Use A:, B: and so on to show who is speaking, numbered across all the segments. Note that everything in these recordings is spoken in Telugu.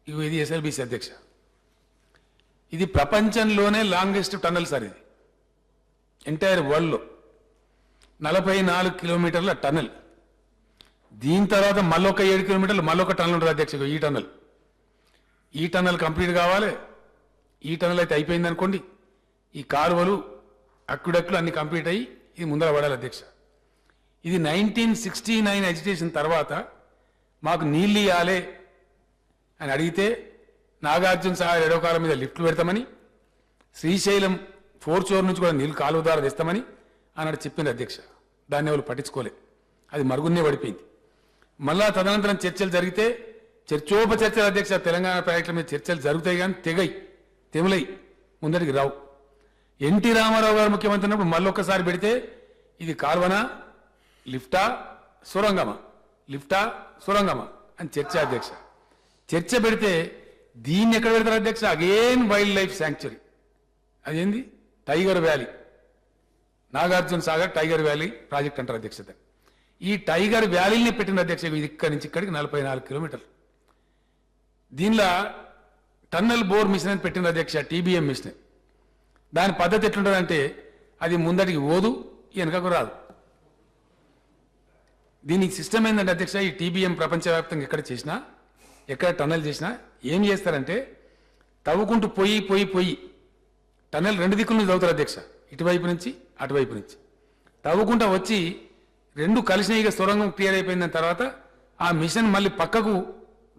A: ఇది ఎస్ఎల్బిసి అధ్యక్ష. ఇది ప్రపంచంలోనే లాంగెస్ట్ టన్నల్ సార్. ఇది ఎంటైర్ వరల్డ్లో 44 కిలోమీటర్ల టన్నల్. దీని తర్వాత మళ్ళొక 7 కిలోమీటర్లు మళ్ళొక టన్నల్ ఉంటుంది అధ్యక్ష. ఈ టన్నల్ కంప్లీట్ కావాలి. ఈ టన్నల్ అయితే అయిపోయింది అనుకోండి, ఈ కాలువలు అక్కుడక్కులు అన్ని కంప్లీట్ అయ్యి ఇది ముందర పడాలి అధ్యక్ష. ఇది 1969 ఎజిటేషన్ తర్వాత మాకు నీళ్ళు ఇవ్వాలి అని అడిగితే నాగార్జున సాగర్ ఎడవకాలం మీద లిఫ్ట్లు పెడతామని, శ్రీశైలం 4 చోర్ నుంచి కూడా నీళ్ళు కాలువ ద్వారా తెస్తామని అన్నాడు చెప్పింది అధ్యక్ష. దాన్ని ఎవరు పట్టించుకోలే, అది మరుగున్నే పడిపోయింది. మళ్ళా తదనంతరం చర్చలు జరిగితే చర్చోపచర్చలు అధ్యక్ష. తెలంగాణ ప్రాజెక్టుల మీద చర్చలు జరుగుతాయి కానీ తెములై ముందరికి రావు. ఎన్టీ రామారావు గారు ముఖ్యమంత్రి ఉన్నప్పుడు మళ్ళొక్కసారి పెడితే ఇది కాల్వనా లిఫ్టా సొరంగమా అని చర్చ అధ్యక్ష. చర్చ పెడితే దీన్ని ఎక్కడ పెడతారు అధ్యక్ష? Again wild life sanctuary. అదేంది tiger valley, Nagarjuna Sagar tiger valley project అంటారు అధ్యక్షత. ఈ టైగర్ వ్యాలీని పెట్టిన అధ్యక్ష ఇది ఇక్కడి నుంచి ఇక్కడికి 44 కిలోమీటర్లు. దీనిలో టన్నల్ బోర్ మిషన్ అని పెట్టిన అధ్యక్ష, టీబీఎం మిషన్. దాని పద్ధతి ఎట్లుంటుందంటే అది ముందటికి ఓదు, వెనకకు రాదు. దీనికి సిస్టమ్ ఏంటంటే అధ్యక్ష, ఈ టీబీఎం ప్రపంచవ్యాప్తంగా ఎక్కడ టన్నల్ చేసినా ఏం చేస్తారంటే తవ్వుకుంటూ పోయి టన్నల్ 2 దిక్కుల నుంచి తవ్వుతారు అధ్యక్ష. ఇటువైపు నుంచి అటువైపు నుంచి తవ్వుకుంటూ వచ్చి 2 కలిసినగా సొరంగం క్లియర్ అయిపోయిన తర్వాత ఆ మిషన్ మళ్ళీ పక్కకు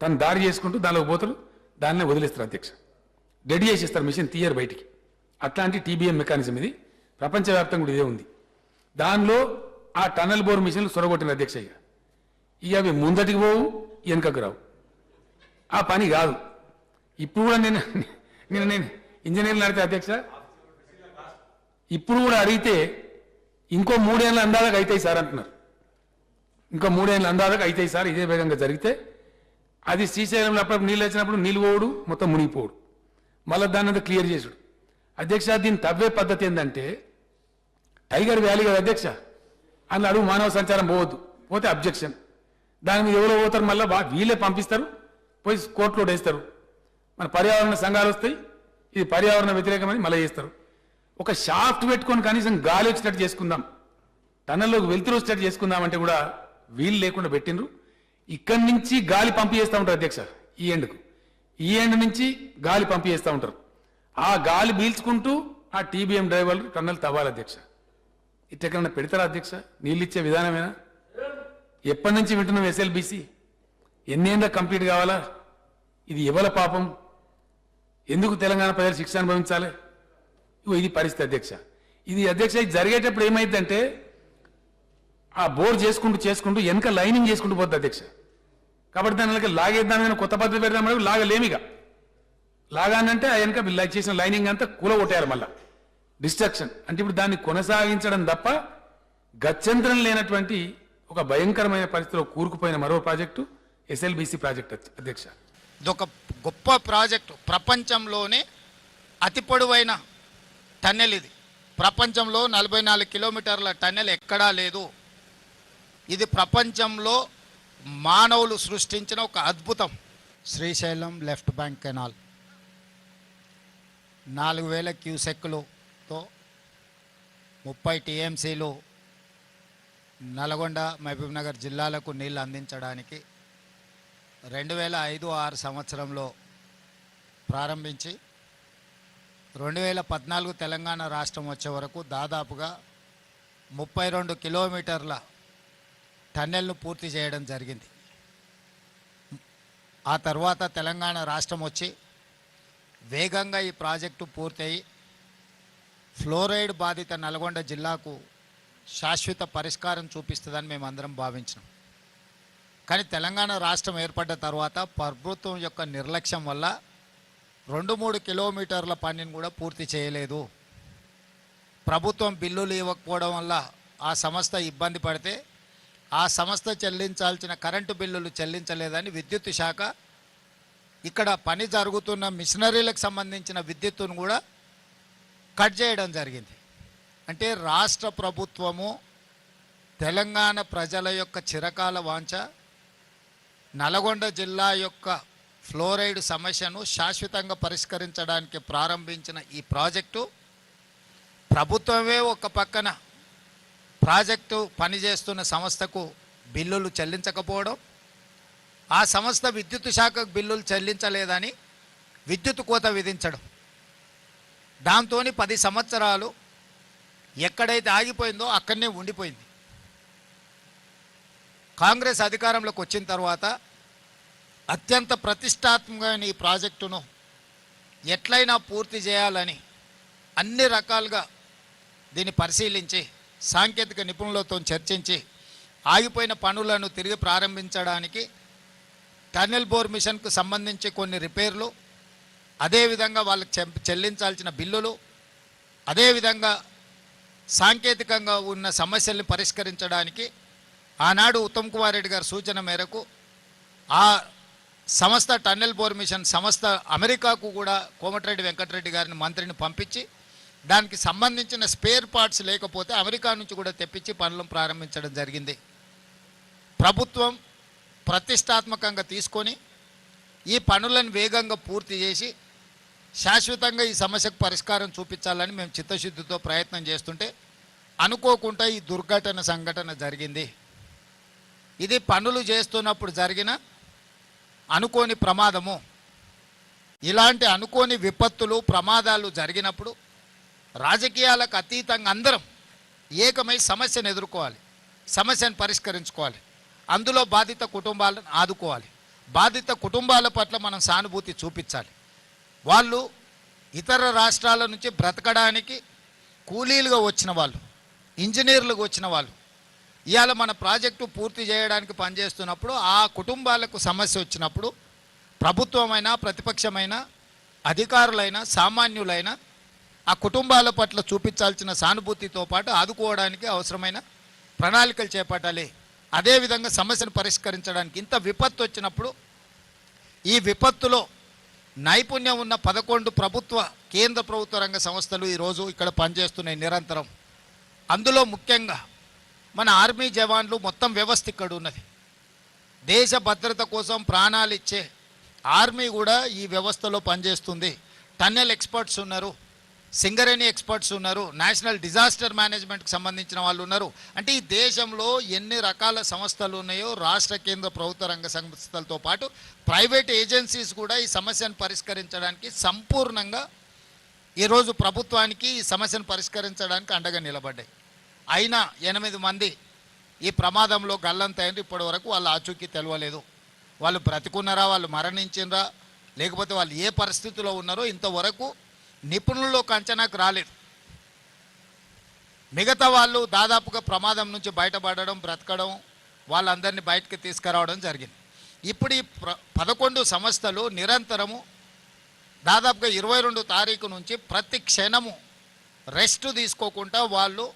A: తను దారి చేసుకుంటూ దానిలోకి పోతారు, దాన్నే వదిలేస్తారు అధ్యక్ష. డెడ్ చేసేస్తారు, మిషన్ తీయరు బయటికి. అట్లాంటి టీబీఎం మెకానిజం ఇది. ప్రపంచవ్యాప్తంగా కూడా ఇదే ఉంది. దానిలో ఆ టన్నల్ బోర్ మిషన్లు సొరగొట్టిన అధ్యక్ష. ఇక అవి ముందటికి పోవు, వెనుకకు రావు. ఆ పని కాదు. ఇప్పుడు కూడా నేను ఇంజనీర్లు అడిగితే అధ్యక్ష, ఇప్పుడు కూడా అడిగితే ఇంకో 3 ఏళ్ళ అందాలకు అవుతాయి సార్ అంటున్నారు. ఇంకో 3 ఏళ్ళ అందాలకు అవుతాయి సార్ ఇదే వేగంగా జరిగితే. అది శ్రీశైలంలో అప్పుడు నీళ్ళు వచ్చినప్పుడు నీళ్ళు పోవుడు, మొత్తం మునిగిపోవుడు, మళ్ళీ దాన్ని అంతా క్లియర్ చేసుడు అధ్యక్ష. దీన్ని తవ్వే పద్ధతి ఏంటంటే టైగర్ వ్యాలీ కదా అధ్యక్ష, అందులో అడుగు మానవ సంచారం పోవద్దు, పోతే అబ్జెక్షన్. దాని మీద ఎవరో పోతారు, మళ్ళీ వీళ్ళే పంపిస్తారు, పోయి కోర్టులో వేస్తారు. మన పర్యావరణ సంఘాలు వస్తాయి, ఇది పర్యావరణ వ్యతిరేకమని మళ్ళీ చేస్తారు. ఒక షాఫ్ట్ పెట్టుకొని కనీసం గాలి వచ్చేటట్టు చేసుకుందాం, టన్నల్లోకి వెళ్తురు వచ్చేటట్టు చేసుకుందామంటే కూడా వీలు లేకుండా పెట్టిండ్రు. ఇక్కడి నుంచి గాలి పంపి చేస్తూ ఉంటారు అధ్యక్ష. ఈ ఎండ్ నుంచి గాలి పంపి చేస్తూ ఉంటారు. ఆ గాలి పీల్చుకుంటూ ఆ టీబీఎం డ్రైవర్లు టన్నల్ తవ్వాలి అధ్యక్ష. ఇట్లెక్కడన్నా పెడతారా అధ్యక్ష? నీళ్ళు ఇచ్చే విధానమేనా? ఎప్పటి నుంచి వింటున్నాం ఎస్ఎల్బిసి? ఎన్నేళ్ళ కంప్లీట్ కావాలా? ఇది ఎవల పాపం? ఎందుకు తెలంగాణ ప్రజలు శిక్ష అనుభవించాలి? ఇది పరిస్థితి అధ్యక్ష. ఇది అధ్యక్ష ఇది జరిగేటప్పుడు ఏమైందంటే ఆ బోర్ చేసుకుంటూ వెనక లైనింగ్ చేసుకుంటూ పోతుంది అధ్యక్ష. కాబట్టి దాని లాగేద్దామని కొత్త పద్ధతి పెడదామని లాగలేమిగా. లాగానంటే ఆ వెనక చేసిన లైనింగ్ అంతా కూలగొట్టారు, మళ్ళా డిస్ట్రక్షన్. అంటే ఇప్పుడు దాన్ని కొనసాగించడం తప్ప గత్యంతరం లేనటువంటి ఒక భయంకరమైన పరిస్థితిలో కూరుకుపోయిన మరో ప్రాజెక్టు ఎస్ఎల్బిసి ప్రాజెక్ట్ అధ్యక్ష.
B: ఇదొక గొప్ప ప్రాజెక్టు. ప్రపంచంలోనే అతి పొడవైన టన్నెల్ ఇది. ప్రపంచంలో 44 కిలోమీటర్ల టన్నెల్ ఎక్కడా లేదు. ఇది ప్రపంచంలో మానవులు సృష్టించిన ఒక అద్భుతం. శ్రీశైలం లెఫ్ట్ బ్యాంక్ కెనాల్ 4000 క్యూసెక్కులతో 30 టీఎంసీలు నల్గొండ మహబూబ్నగర్ జిల్లాలకు నీళ్లు అందించడానికి 2005-06 సంవత్సరంలో ప్రారంభించి 2014 తెలంగాణ రాష్ట్రం వచ్చే వరకు దాదాపుగా 32 కిలోమీటర్ల టన్నెల్ను పూర్తి చేయడం జరిగింది. ఆ తర్వాత తెలంగాణ రాష్ట్రం వచ్చి వేగంగా ఈ ప్రాజెక్టు పూర్తయి ఫ్లోరైడ్ బాధిత నల్గొండ జిల్లాకు శాశ్వత పరిష్కారం చూపిస్తుందని మేమందరం భావించినాం. కానీ తెలంగాణ రాష్ట్రం ఏర్పడ్డ తర్వాత ప్రభుత్వం యొక్క నిర్లక్ష్యం వల్ల 2-3 కిలోమీటర్ల పనిని కూడా పూర్తి చేయలేదు. ప్రభుత్వం బిల్లులు ఇవ్వకపోవడం వల్ల ఆ సంస్థ ఇబ్బంది పడితే ఆ సంస్థ చెల్లించాల్సిన కరెంటు బిల్లులు చెల్లించలేదని విద్యుత్ శాఖ ఇక్కడ పని జరుగుతున్న మిషనరీలకు సంబంధించిన విద్యుత్తును కూడా కట్ చేయడం జరిగింది. అంటే రాష్ట్ర ప్రభుత్వము తెలంగాణ ప్రజల యొక్క చిరకాల వాంఛ నల్గొండ జిల్లా యొక్క ఫ్లోరైడ్ సమస్యను శాశ్వతంగా పరిష్కరించడానికి ప్రారంభించిన ఈ ప్రాజెక్టు ప్రభుత్వమే ఒక పక్కన ప్రాజెక్టు పనిచేస్తున్న సంస్థకు బిల్లులు చెల్లించకపోవడం, ఆ సంస్థ విద్యుత్ శాఖకు బిల్లులు చెల్లించలేదని విద్యుత్ కోత విధించడం, దాంతో 10 సంవత్సరాలు ఎక్కడైతే ఆగిపోయిందో అక్కడనే ఉండిపోయింది. కాంగ్రెస్ అధికారంలోకి వచ్చిన తర్వాత అత్యంత ప్రతిష్టాత్మకమైన ఈ ప్రాజెక్టును ఎట్లయినా పూర్తి చేయాలని అన్ని రకాలుగా దీన్ని పరిశీలించి సాంకేతిక నిపుణులతో చర్చించి ఆగిపోయిన పనులను తిరిగి ప్రారంభించడానికి టన్నెల్ బోర్ మిషన్కు సంబంధించి కొన్ని రిపేర్లు, అదేవిధంగా వాళ్ళకి చెల్లించాల్సిన బిల్లులు, అదేవిధంగా సాంకేతికంగా ఉన్న సమస్యల్ని పరిష్కరించడానికి ఆనాడు ఉత్తమ్ కుమార్ రెడ్డి గారి సూచన మేరకు ఆ సంస్థ టన్నెల్ బోర్ మిషన్ సంస్థ అమెరికాకు కూడా కోమటిరెడ్డి వెంకటరెడ్డి గారిని మంత్రిని పంపించి దానికి సంబంధించిన స్పేర్ పార్ట్స్ లేకపోతే అమెరికా నుంచి కూడా తెప్పించి పనులను ప్రారంభించడం జరిగింది. ప్రభుత్వం ప్రతిష్టాత్మకంగా తీసుకొని ఈ పనులను వేగంగా పూర్తి చేసి శాశ్వతంగా ఈ సమస్యకు పరిష్కారం చూపించాలని మేము చిత్తశుద్ధితో ప్రయత్నం చేస్తుంటే అనుకోకుండా ఈ దుర్ఘటన సంఘటన జరిగింది. ఇది పనులు చేస్తున్నప్పుడు జరిగిన అనుకోని ప్రమాదము. ఇలాంటి అనుకోని విపత్తులు ప్రమాదాలు జరిగినప్పుడు రాజకీయాలకు అతీతంగా అందరం ఏకమై సమస్యను ఎదుర్కోవాలి, సమస్యను పరిష్కరించుకోవాలి. అందులో బాధిత కుటుంబాలను ఆదుకోవాలి. బాధిత కుటుంబాల పట్ల మనం సానుభూతి చూపించాలి. వాళ్ళు ఇతర రాష్ట్రాల నుంచి బ్రతకడానికి కూలీలుగా వచ్చిన వాళ్ళు, ఇంజనీర్లుగా వచ్చిన వాళ్ళు ఇవాళ మన ప్రాజెక్టు పూర్తి చేయడానికి పనిచేస్తున్నప్పుడు ఆ కుటుంబాలకు సమస్య వచ్చినప్పుడు ప్రభుత్వమైనా ప్రతిపక్షమైనా అధికారులైనా సామాన్యులైనా ఆ కుటుంబాల పట్ల చూపించాల్సిన సానుభూతితో పాటు ఆదుకోవడానికి అవసరమైన ప్రణాళికలు చేపట్టాలి. అదేవిధంగా సమస్యను పరిష్కరించడానికి ఇంత విపత్తు వచ్చినప్పుడు ఈ విపత్తులో నైపుణ్యం ఉన్న 11 ప్రభుత్వ కేంద్ర ప్రభుత్వ రంగ సంస్థలు ఈరోజు ఇక్కడ పనిచేస్తున్నాయి నిరంతరం. అందులో ముఖ్యంగా మన ఆర్మీ జవాన్లు మొత్తం వ్యవస్థ ఇక్కడ ఉన్నది. దేశ భద్రత కోసం ప్రాణాలు ఇచ్చే ఆర్మీ కూడా ఈ వ్యవస్థలో పనిచేస్తుంది. టన్నెల్ ఎక్స్పర్ట్స్ ఉన్నారు, సింగరేణి ఎక్స్పర్ట్స్ ఉన్నారు, నేషనల్ డిజాస్టర్ మేనేజ్మెంట్కి సంబంధించిన వాళ్ళు ఉన్నారు. అంటే ఈ దేశంలో ఎన్ని రకాల సంస్థలు ఉన్నాయో రాష్ట్ర కేంద్ర ప్రభుత్వ రంగ సంస్థలతో పాటు ప్రైవేట్ ఏజెన్సీస్ కూడా ఈ సమస్యను పరిష్కరించడానికి సంపూర్ణంగా ఈరోజు ప్రభుత్వానికి ఈ సమస్యను పరిష్కరించడానికి అండగా నిలబడ్డాయి. అయినా 8 మంది ఈ ప్రమాదంలో గల్లంతైన ఇప్పటి వరకు వాళ్ళ ఆచూకీ తెలవలేదు. వాళ్ళు బ్రతికున్నారా, వాళ్ళు మరణించినరా, లేకపోతే వాళ్ళు ఏ పరిస్థితిలో ఉన్నారో ఇంతవరకు నిపుణుల్లోకి అంచనాకు రాలేదు. మిగతా వాళ్ళు దాదాపుగా ప్రమాదం నుంచి బయటపడడం, బ్రతకడం, వాళ్ళందరినీ బయటకు తీసుకురావడం జరిగింది. ఇప్పుడు ఈ 11 సంస్థలు నిరంతరము దాదాపుగా 22 తారీఖు నుంచి ప్రతి క్షణము రెస్ట్ తీసుకోకుండా వాళ్ళు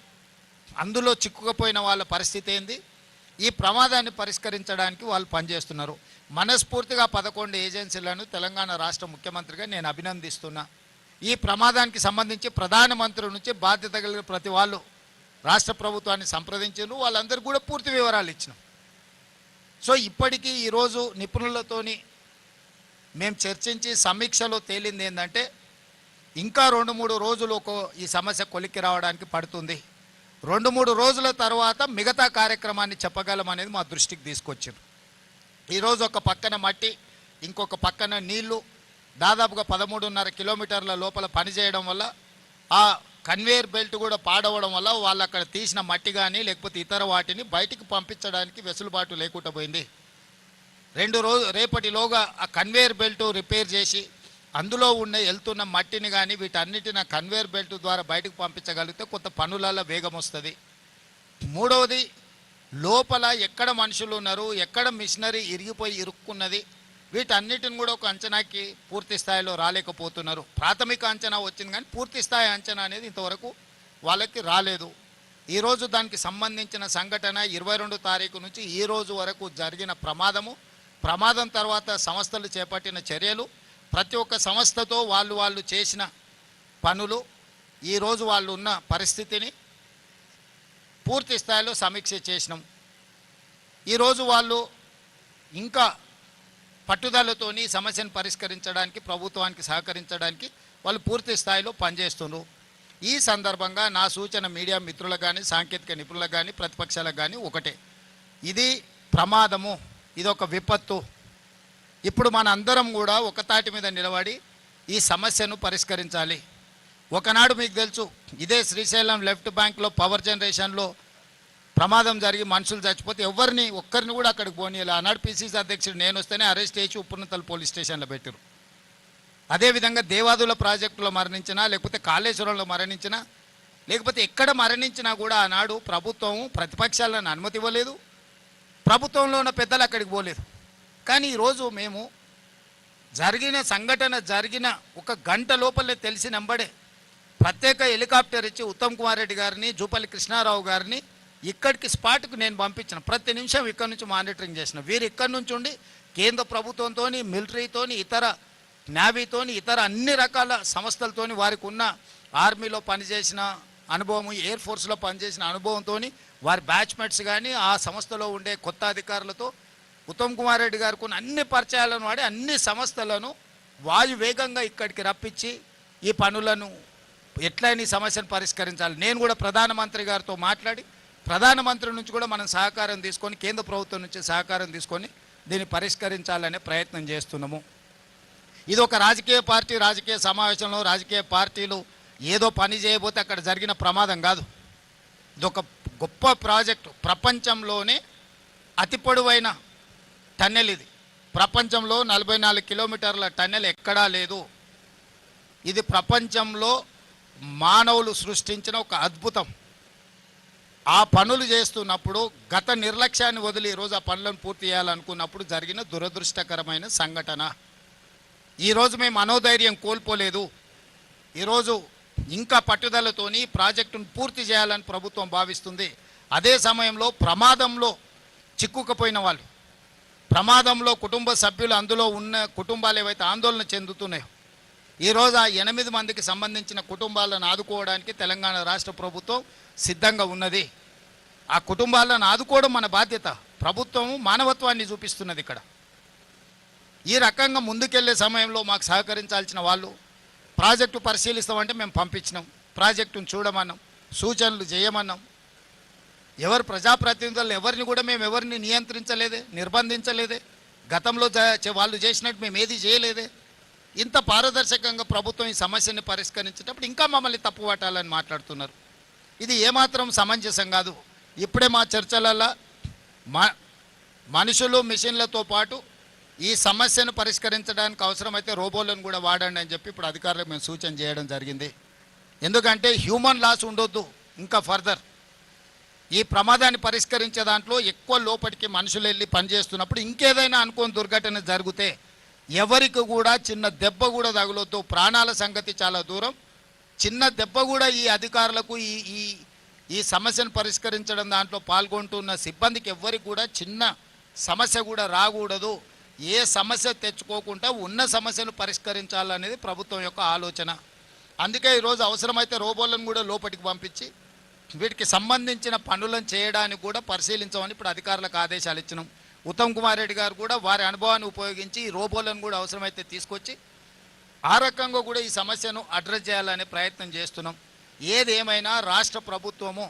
B: అందులో చిక్కుకుపోయిన వాళ్ళ పరిస్థితి ఏంది, ఈ ప్రమాదాన్ని పరిష్కరించడానికి వాళ్ళు పనిచేస్తున్నారు. మనస్ఫూర్తిగా 11 ఏజెన్సీలను తెలంగాణ రాష్ట్ర ముఖ్యమంత్రిగా నేను అభినందిస్తున్నా. ఈ ప్రమాదానికి సంబంధించి ప్రధానమంత్రి నుంచి బాధ్యత కలిగిన ప్రతి వాళ్ళు రాష్ట్ర ప్రభుత్వాన్ని సంప్రదించారు. వాళ్ళందరికీ కూడా పూర్తి వివరాలు ఇచ్చినాం. సో ఇప్పటికీ ఈరోజు నిపుణులతోని మేము చర్చించి సమీక్షలో తేలింది ఏంటంటే ఇంకా 2-3 రోజులు ఈ సమస్య కొలిక్కి రావడానికి పడుతుంది. 2-3 రోజుల తర్వాత మిగతా కార్యక్రమాన్ని చెప్పగలమనేది మా దృష్టికి తీసుకొచ్చారు. ఈరోజు ఒక పక్కన మట్టి, ఇంకొక పక్కన నీళ్లు, దాదాపుగా 13.5 కిలోమీటర్ల లోపల పనిచేయడం వల్ల ఆ కన్వేయర్ బెల్ట్ కూడా పాడవడం వల్ల వాళ్ళు అక్కడ తీసిన మట్టి కానీ లేకపోతే ఇతర వాటిని బయటికి పంపించడానికి వెసులుబాటు లేకుండా పోయింది. రేపటిలోగా ఆ కన్వేయర్ బెల్ట్ రిపేర్ చేసి అందులో వెళ్తున్న మట్టిని కానీ వీటన్నిటిని కన్వేయర్ బెల్ట్ ద్వారా బయటకు పంపించగలిగితే కొంత పనులలో వేగం వస్తుంది. మూడవది, లోపల ఎక్కడ మనుషులు ఉన్నారు, ఎక్కడ మిషనరీ ఇరుక్కున్నది, వీటన్నిటిని కూడా ఒక అంచనాకి పూర్తి స్థాయిలో రాలేకపోతున్నారు. ప్రాథమిక అంచనా వచ్చింది కానీ పూర్తి స్థాయి అంచనా అనేది ఇంతవరకు వాళ్ళకి రాలేదు. ఈరోజు దానికి సంబంధించిన సంఘటన 22 తారీఖు నుంచి ఈ రోజు వరకు జరిగిన ప్రమాదం తర్వాత సంస్థలు చేపట్టిన చర్యలు, ప్రతి ఒక్క సంస్థతో వాళ్ళు చేసిన పనులు, ఈరోజు వాళ్ళు ఉన్న పరిస్థితిని పూర్తి స్థాయిలో సమీక్ష చేసినాం. ఈరోజు వాళ్ళు ఇంకా పట్టుదలతోని ఈ సమస్యను పరిష్కరించడానికి ప్రభుత్వానికి సహకరించడానికి వాళ్ళు పూర్తి స్థాయిలో పనిచేస్తున్నారు. ఈ సందర్భంగా నా సూచన మీడియా మిత్రులకు కానీ సాంకేతిక నిపుణులకు కానీ ప్రతిపక్షాలకు కానీ ఒకటే, ఇది ప్రమాదము, ఇది ఒక విపత్తు. ఇప్పుడు మన అందరం కూడా ఒక తాటి మీద నిలబడి ఈ సమస్యను పరిష్కరించాలి. ఒకనాడు మీకు తెలుసు, ఇదే శ్రీశైలం లెఫ్ట్ బ్యాంక్లో పవర్ జనరేషన్లో ప్రమాదం జరిగి మనుషులు చచ్చిపోతే ఒక్కరిని కూడా అక్కడికి పోనీయాలి. ఆనాడు పిసిసి అధ్యక్షుడు నేను వస్తేనే అరెస్ట్ చేసి ఉప్పునతల్ పోలీస్ స్టేషన్లో పెట్టారు. అదేవిధంగా దేవాదుల ప్రాజెక్టులో మరణించినా, లేకపోతే కాళేశ్వరంలో మరణించినా, లేకపోతే ఎక్కడ మరణించినా కూడా ఆనాడు ప్రభుత్వం ప్రతిపక్షాలను అనుమతి ఇవ్వలేదు, ప్రభుత్వంలో ఉన్న పెద్దలు అక్కడికి పోలేదు. కానీ ఈరోజు మేము జరిగిన ఒక గంట లోపలే తెలిసినంబడే ప్రత్యేక హెలికాప్టర్ ఇచ్చి ఉత్తమ్ కుమార్ రెడ్డి గారిని, జూపల్లి కృష్ణారావు గారిని ఇక్కడికి స్పాట్కు నేను పంపించిన. ప్రతి నిమిషం ఇక్కడి నుంచి మానిటరింగ్ చేసిన. వీరు ఇక్కడి నుంచి ఉండి కేంద్ర ప్రభుత్వంతో, మిలిటరీతోని, ఇతర నేవీతోని, ఇతర అన్ని రకాల సంస్థలతోని, వారికి ఉన్న ఆర్మీలో పనిచేసిన అనుభవం, ఎయిర్ ఫోర్స్లో పనిచేసిన అనుభవంతో, వారి బ్యాచ్మెట్స్ కానీ ఆ సంస్థలో ఉండే కొత్త అధికారులతో ఉత్తమ్ కుమార్ రెడ్డి గారికి ఉన్న అన్ని పరిచయాలను వాడి అన్ని సంస్థలను వాయువేగంగా ఇక్కడికి రప్పించి ఈ పనులను ఎట్లయినా ఈ సమస్యను పరిష్కరించాలి. నేను కూడా ప్రధానమంత్రి గారితో మాట్లాడి ప్రధానమంత్రి నుంచి కూడా మనం సహకారం తీసుకొని, కేంద్ర ప్రభుత్వం నుంచి సహకారం తీసుకొని దీన్ని పరిష్కరించాలనే ప్రయత్నం చేస్తున్నాము. ఇది ఒక రాజకీయ సమావేశంలో రాజకీయ పార్టీలు ఏదో పని చేయబోతే అక్కడ జరిగిన ప్రమాదం కాదు. ఇదొక గొప్ప ప్రాజెక్టు. ప్రపంచంలోనే అతి పొడవైన టన్నెల్ ఇది. ప్రపంచంలో 44 కిలోమీటర్ల టన్నెల్ ఎక్కడా లేదు. ఇది ప్రపంచంలో మానవులు సృష్టించిన ఒక అద్భుతం. ఆ పనులు చేస్తున్నప్పుడు గత నిర్లక్ష్యాన్ని వదిలి ఈరోజు ఆ పనులను పూర్తి చేయాలనుకున్నప్పుడు జరిగిన దురదృష్టకరమైన సంఘటన. ఈరోజు మేము మనోధైర్యం కోల్పోలేదు. ఈరోజు ఇంకా పట్టుదలతోని ప్రాజెక్టును పూర్తి చేయాలని ప్రభుత్వం భావిస్తుంది. అదే సమయంలో ప్రమాదంలో చిక్కుకుపోయిన వాళ్ళు, ప్రమాదంలో కుటుంబ సభ్యులు, అందులో ఉన్న కుటుంబాలు ఏవైతే ఆందోళన చెందుతున్నాయో, ఈరోజు ఆ 8 మందికి సంబంధించిన కుటుంబాలను ఆదుకోవడానికి తెలంగాణ రాష్ట్ర ప్రభుత్వం సిద్ధంగా ఉన్నది. ఆ కుటుంబాలను ఆదుకోవడం మన బాధ్యత. ప్రభుత్వం మానవత్వాన్ని చూపిస్తున్నది ఇక్కడ. ఈ రకంగా ముందుకెళ్లే సమయంలో మాకు సహకరించాల్సిన వాళ్ళు ప్రాజెక్టు పరిశీలిస్తామంటే మేము పంపించినాం, ప్రాజెక్టును చూడమన్నాం, సూచనలు చేయమన్నాం. ఎవరు ప్రజాప్రతినిధులు ఎవరిని కూడా మేము ఎవరిని నియంత్రించలేదే, నిర్బంధించలేదే. గతంలో వాళ్ళు చేసినట్టు మేము ఏది చేయలేదే. ఇంత పారదర్శకంగా ప్రభుత్వం ఈ సమస్యని పరిష్కరించేటప్పుడు ఇంకా మమ్మల్ని తప్పు పట్టాలని మాట్లాడుతున్నారు. ఇది ఏమాత్రం సమంజసం కాదు. ఇప్పుడే మా చర్చలలో మనుషులు మిషన్లతో పాటు ఈ సమస్యను పరిష్కరించడానికి అవసరమైతే రోబోలను కూడా వాడండి అని చెప్పి ఇప్పుడు అధికారులకు మేము సూచన చేయడం జరిగింది. ఎందుకంటే హ్యూమన్ లాస్ ఉండొద్దు. ఇంకా ఫర్దర్ ఈ ప్రమాదాన్ని పరిష్కరించే దాంట్లో ఎక్కువ లోపలికి మనుషులు వెళ్ళి పనిచేస్తున్నప్పుడు ఇంకేదైనా అనుకోని దుర్ఘటన జరిగితే ఎవరికి కూడా చిన్న దెబ్బ కూడా తగలొద్దు. ప్రాణాల సంగతి చాలా దూరం. చిన్న దెబ్బ కూడా ఈ అధికారులకు ఈ సమస్యను పరిష్కరించడం దాంట్లో పాల్గొంటున్న సిబ్బందికి ఎవ్వరికి కూడా చిన్న సమస్య కూడా రాకూడదు. ఏ సమస్య తెచ్చుకోకుండా ఉన్న సమస్యను పరిష్కరించాలనేది ప్రభుత్వం యొక్క ఆలోచన. అందుకే ఈరోజు అవసరమైతే రోబోలను కూడా లోపలికి పంపించి వీటికి సంబంధించిన పనులను చేయడానికి కూడా పరిశీలించమని ఇప్పుడు అధికారులకు ఆదేశాలు ఇచ్చినాం. ఉత్తమ్ కుమార్ రెడ్డి గారు కూడా వారి అనుభవాన్ని ఉపయోగించి ఈ రోబోలను కూడా అవసరమైతే తీసుకొచ్చి ఆ రకంగా కూడా ఈ సమస్యను అడ్రస్ చేయాలనే ప్రయత్నం చేస్తున్నాం. ఏదేమైనా రాష్ట్ర ప్రభుత్వము